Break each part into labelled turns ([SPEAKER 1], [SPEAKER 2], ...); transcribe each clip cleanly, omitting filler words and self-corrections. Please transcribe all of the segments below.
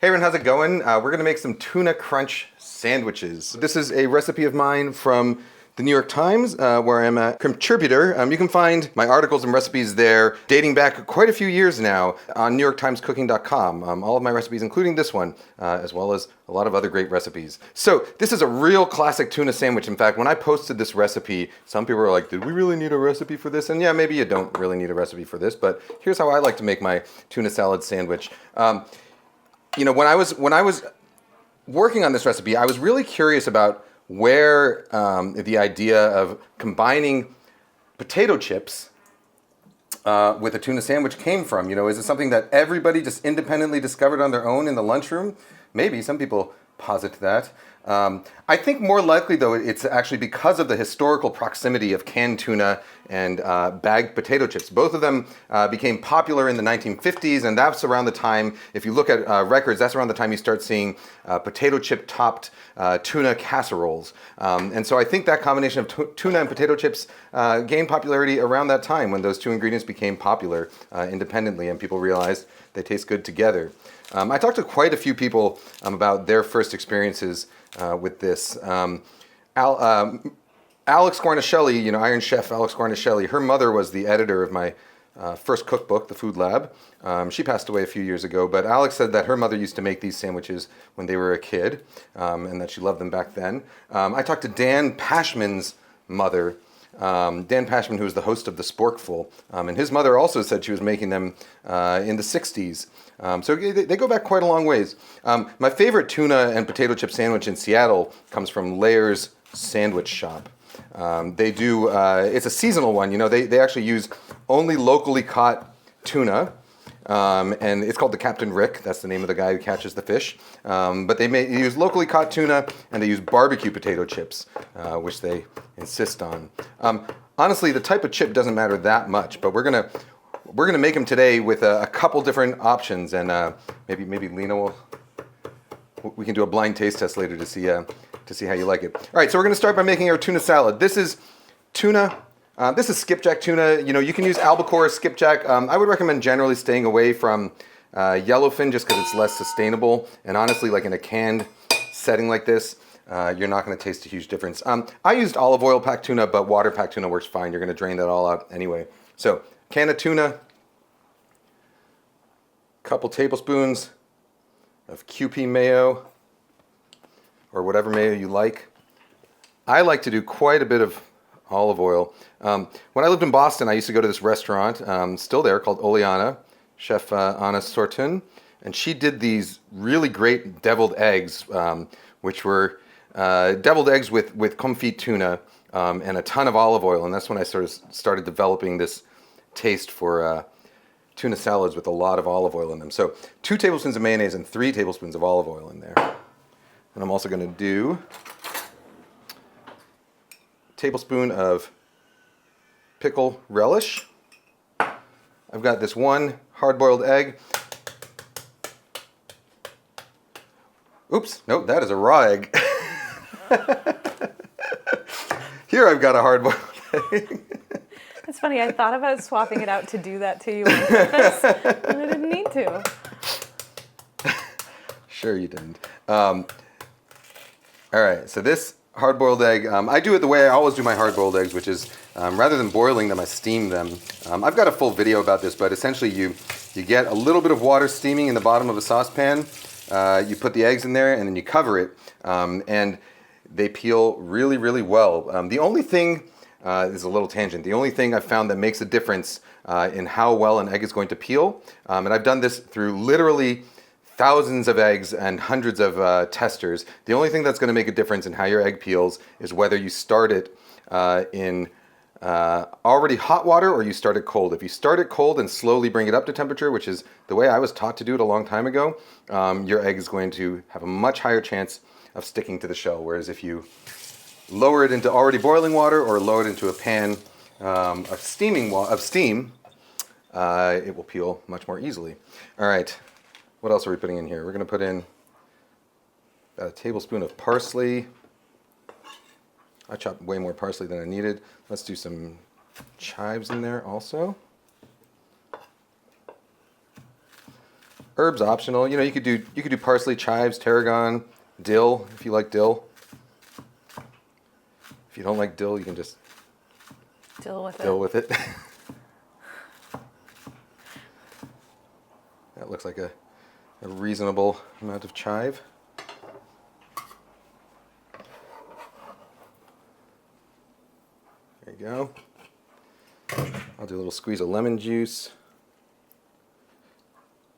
[SPEAKER 1] Hey everyone, how's it going? We're gonna make some tuna crunch sandwiches. This is a recipe of mine from the New York Times, where I'm a contributor. You can find my articles and recipes there dating back quite a few years now on NewYorkTimesCooking.com. All of my recipes, including this one, as well as a lot of other great recipes. So this is a real classic tuna sandwich. In fact, when I posted this recipe, some people were like, did we really need a recipe for this? And yeah, maybe you don't really need a recipe for this, but here's how I like to make my tuna salad sandwich. You know, when I was working on this recipe, I was really curious about where the idea of combining potato chips with a tuna sandwich came from. You know, is it something that everybody just independently discovered on their own in the lunchroom? Maybe. Some people posit that. I think more likely, though, it's actually because of the historical proximity of canned tuna and bagged potato chips. Both of them became popular in the 1950s, and that's around the time, if you look at records, that's around the time you start seeing potato chip topped tuna casseroles. And so I think that combination of tuna and potato chips gained popularity around that time when those two ingredients became popular independently and people realized they taste good together. I talked to quite a few people about their first experiences with this. Alex Guarnaschelli, you know, Iron Chef Alex Guarnaschelli, her mother was the editor of my first cookbook, The Food Lab. She passed away a few years ago, but Alex said that her mother used to make these sandwiches when they were a kid, and that she loved them back then. I talked to Dan Pashman's mother, Dan Pashman, who was the host of The Sporkful, and his mother also said she was making them in the 60s. So they go back quite a long ways. My favorite tuna and potato chip sandwich in Seattle comes from Layer's Sandwich Shop. They do, it's a seasonal one, you know, they actually use only locally caught tuna, and it's called the Captain Rick, that's the name of the guy who catches the fish. But they use locally caught tuna, and they use barbecue potato chips, which they insist on. Honestly, the type of chip doesn't matter that much, but we're gonna make them today with a couple different options, and maybe Lena we can do a blind taste test later to see how you like it. All right, so we're gonna start by making our tuna salad. This is tuna. This is skipjack tuna. You know, you can use albacore or skipjack. I would recommend generally staying away from yellowfin just because it's less sustainable. And honestly, like in a canned setting like this, you're not going to taste a huge difference. I used olive oil packed tuna, but water packed tuna works fine. You're going to drain that all out anyway. So, can of tuna, couple tablespoons of QP mayo, or whatever mayo you like. I like to do quite a bit of olive oil. When I lived in Boston, I used to go to this restaurant, still there, called Oleana, Chef Anna Sortun, and she did these really great deviled eggs, which were deviled eggs with confit tuna and a ton of olive oil, and that's when I sort of started developing this taste for tuna salads with a lot of olive oil in them. So 2 tablespoons of mayonnaise and 3 tablespoons of olive oil in there. And I'm also going to do a tablespoon of pickle relish. I've got this one hard-boiled egg. Oops, nope, that is a raw egg. Here I've got a hard-boiled egg.
[SPEAKER 2] It's funny, I thought about swapping it out to do that to you on purpose, and I didn't need to.
[SPEAKER 1] Sure you didn't. All right, so this hard-boiled egg, I do it the way I always do my hard-boiled eggs, which is rather than boiling them, I steam them. I've got a full video about this, but essentially you get a little bit of water steaming in the bottom of a saucepan, you put the eggs in there, and then you cover it, and they peel really, really well. The only thing, this is a little tangent, the only thing I've found that makes a difference in how well an egg is going to peel, and I've done this through literally thousands of eggs and hundreds of testers. The only thing that's going to make a difference in how your egg peels is whether you start it in already hot water or you start it cold. If you start it cold and slowly bring it up to temperature, which is the way I was taught to do it a long time ago, your egg is going to have a much higher chance of sticking to the shell. Whereas if you lower it into already boiling water or lower it into a pan of steam, it will peel much more easily. All right. What else are we putting in here? We're going to put in about a tablespoon of parsley. I chopped way more parsley than I needed. Let's do some chives in there also. Herbs optional. You know, you could do parsley, chives, tarragon, dill if you like dill. If you don't like dill, you can just
[SPEAKER 2] Deal with
[SPEAKER 1] dill
[SPEAKER 2] it.
[SPEAKER 1] with it. That looks like a reasonable amount of chive. There you go. I'll do a little squeeze of lemon juice.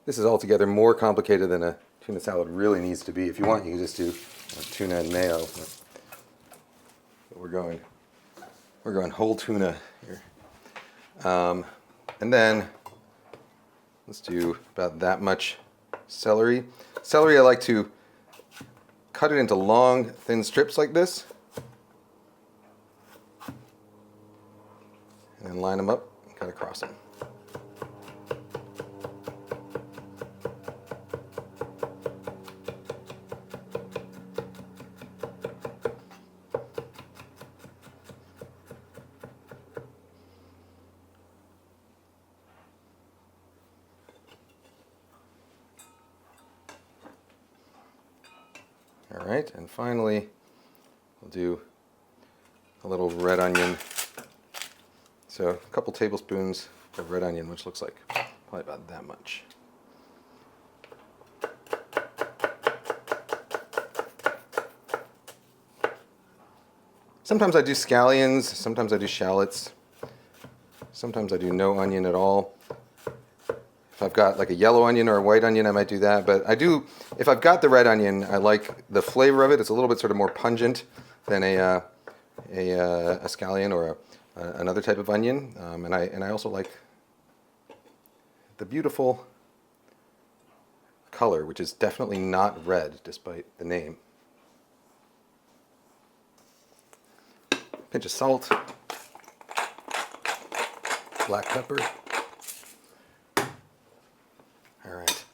[SPEAKER 1] This is altogether more complicated than a tuna salad really needs to be. If you want, you can just do tuna and mayo. But we're going whole tuna here. And then let's do about that much celery. Celery, I like to cut it into long, thin strips like this. And then line them up and cut across them. All right, and finally, we'll do a little red onion. So a couple tablespoons of red onion, which looks like probably about that much. Sometimes I do scallions, sometimes I do shallots, sometimes I do no onion at all. If I've got like a yellow onion or a white onion, I might do that. But I do, if I've got the red onion, I like the flavor of it. It's a little bit sort of more pungent than a scallion or another type of onion. And I also like the beautiful color, which is definitely not red, despite the name. Pinch of salt, black pepper. All right.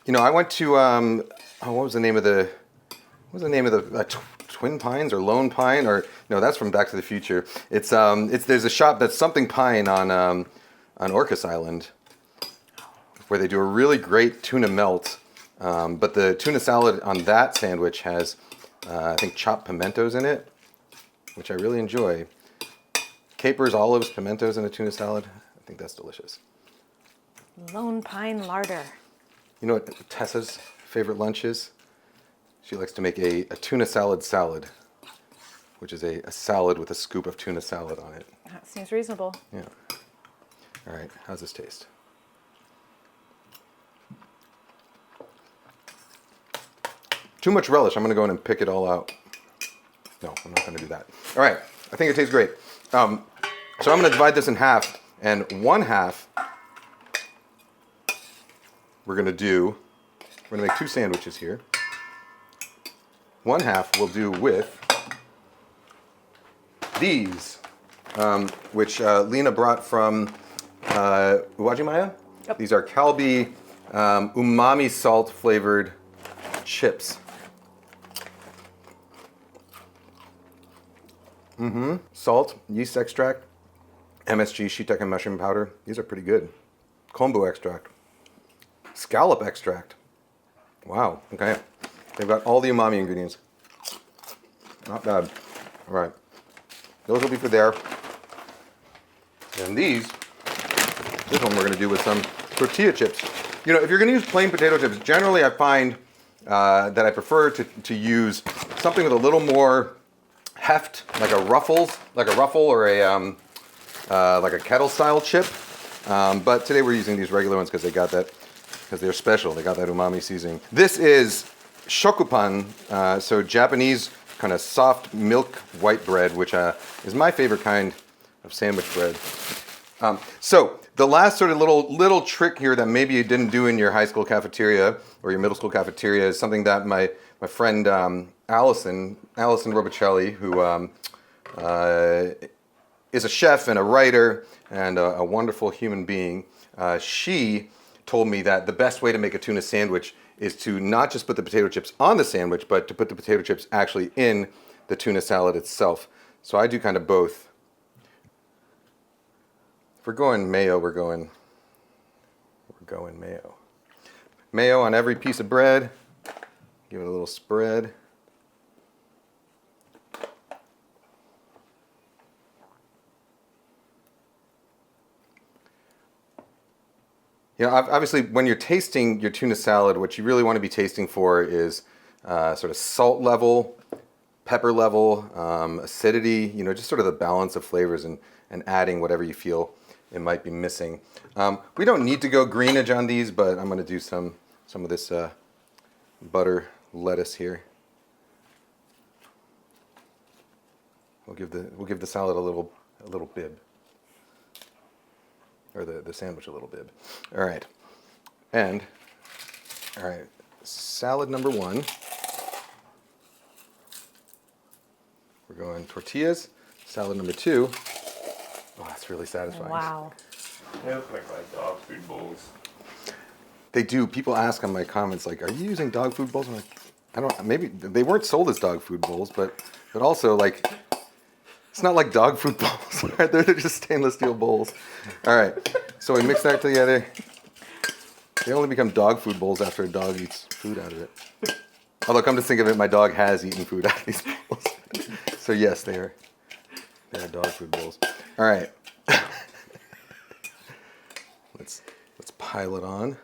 [SPEAKER 1] You know, I went to what was the name of the Twin Pines or Lone Pine or no, that's from Back to the Future. It's there's a shop that's something Pine on Orcas Island where they do a really great tuna melt. But the tuna salad on that sandwich has I think chopped pimentos in it, which I really enjoy. Capers, olives, pimentos in a tuna salad. I think that's delicious.
[SPEAKER 2] Lone Pine Larder.
[SPEAKER 1] You know what Tessa's favorite lunch is? She likes to make a tuna salad, which is a salad with a scoop of tuna salad on it.
[SPEAKER 2] That seems reasonable.
[SPEAKER 1] Yeah. All right, how's this taste? Too much relish. I'm going to go in and pick it all out. No, I'm not going to do that. All right, I think it tastes great. So I'm going to divide this in half, and one half we're going to make two sandwiches here. One half we'll do with these, which Lena brought from Uwajimaya.
[SPEAKER 2] Yep.
[SPEAKER 1] These are Calbee umami salt flavored chips. Salt, yeast extract, MSG, shiitake mushroom powder. These are pretty good. Kombu extract. Scallop extract. Wow, okay. They've got all the umami ingredients. Not bad. All right. Those will be for there. And this one we're going to do with some tortilla chips. You know, if you're going to use plain potato chips, generally I find that I prefer to use something with a little more heft, like a ruffle or a like a kettle style chip. But today we're using these regular ones because they're special. They got that umami seasoning. This is shokupan, so Japanese kind of soft milk white bread, which is my favorite kind of sandwich bread. So the last sort of little trick here that maybe you didn't do in your high school cafeteria or your middle school cafeteria is something that my friend Allison Robicelli, who is a chef and a writer and a wonderful human being, she told me that the best way to make a tuna sandwich is to not just put the potato chips on the sandwich, but to put the potato chips actually in the tuna salad itself. So I do kind of both. we're going mayo, we're going mayo. Mayo on every piece of bread. Give it a little spread. You know, obviously, when you're tasting your tuna salad, what you really want to be tasting for is sort of salt level, pepper level, acidity, you know, just sort of the balance of flavors and adding whatever you feel it might be missing. We don't need to go greenage on these, but I'm going to do some of this butter lettuce here. We'll give the salad a little bib. Or the sandwich a little bit. All right. And, all right, salad number 1. We're going tortillas. Salad number 2. Oh, that's really satisfying.
[SPEAKER 2] Wow.
[SPEAKER 3] They look like dog food bowls.
[SPEAKER 1] They do. People ask on my comments, like, are you using dog food bowls? I'm like, I don't, maybe, they weren't sold as dog food bowls, but also, like, it's not like dog food bowls. They're just stainless steel bowls. All right, so we mix that together. They only become dog food bowls after a dog eats food out of it. Although, come to think of it, my dog has eaten food out of these bowls. So yes, they are dog food bowls. All right, let's pile it on.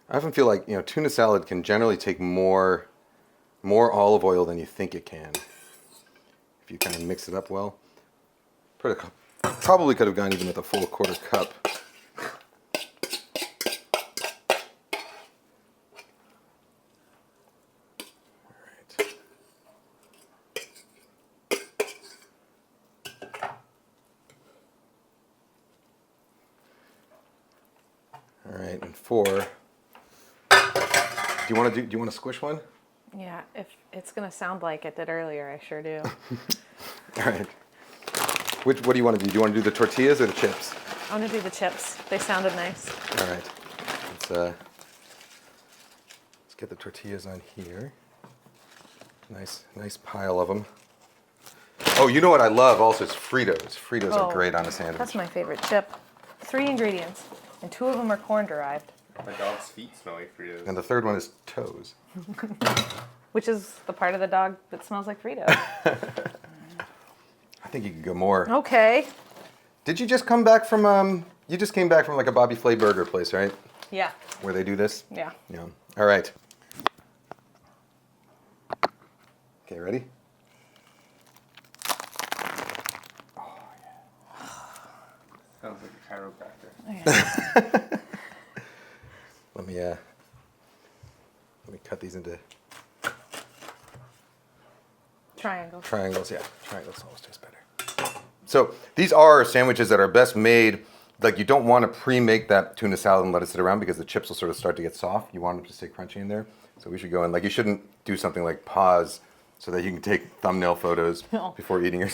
[SPEAKER 1] I often feel like, you know, tuna salad can generally take more olive oil than you think it can if you kind of mix it up well. Probably could have gone even with a full quarter cup. All right, and 4. Do you want to squish one?
[SPEAKER 2] Yeah, if it's gonna sound like it did earlier, I sure do.
[SPEAKER 1] All right. What do you want to do? Do you want to do the tortillas or the chips?
[SPEAKER 2] I want to do the chips. They sounded nice.
[SPEAKER 1] All right. Let's get the tortillas on here. Nice pile of them. Oh, you know what I love also is Fritos. Fritos are great on a sandwich.
[SPEAKER 2] That's my favorite chip. 3 ingredients, and 2 of them are corn derived.
[SPEAKER 3] My dog's feet smell like Fritos.
[SPEAKER 1] And the third one is toes.
[SPEAKER 2] Which is the part of the dog that smells like Fritos.
[SPEAKER 1] I think you could go more.
[SPEAKER 2] Okay.
[SPEAKER 1] Did you just come back from you just came back from like a Bobby Flay burger place, right?
[SPEAKER 2] Yeah.
[SPEAKER 1] Where they do this?
[SPEAKER 2] Yeah.
[SPEAKER 1] Yeah. All right. Okay, ready?
[SPEAKER 3] Oh, yeah. Sounds like a chiropractor.
[SPEAKER 2] Okay.
[SPEAKER 1] Let me cut these into
[SPEAKER 2] Triangles.
[SPEAKER 1] Yeah, triangles always taste better. So these are sandwiches that are best made. Like, you don't want to pre-make that tuna salad and let it sit around because the chips will sort of start to get soft. You want them to stay crunchy in there. So we should go in. Like, you shouldn't do something like pause so that you can take thumbnail photos before eating your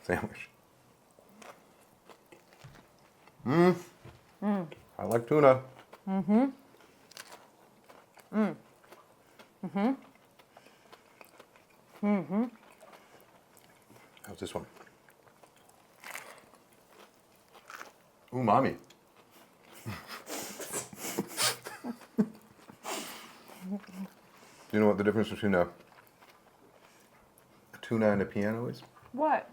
[SPEAKER 1] sandwich. I like tuna. How's this one? Umami. Do you know what the difference between a tuna and a piano is?
[SPEAKER 2] What?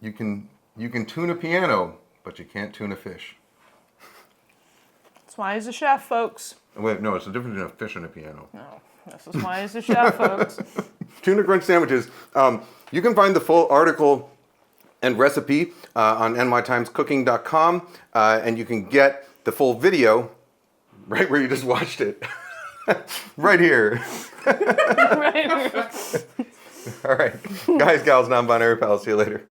[SPEAKER 1] You can tune a piano, but you can't tune a fish.
[SPEAKER 2] That's why he's a chef, folks.
[SPEAKER 1] Wait, no, it's the difference between a fish and a piano.
[SPEAKER 2] No, this is why he's a chef, folks.
[SPEAKER 1] Tuna crunch sandwiches. You can find the full article and recipe on nytimescooking.com, and you can get the full video right where you just watched it. Right here.
[SPEAKER 2] Right.
[SPEAKER 1] All right. Guys, gals, non-binary pals, see you later.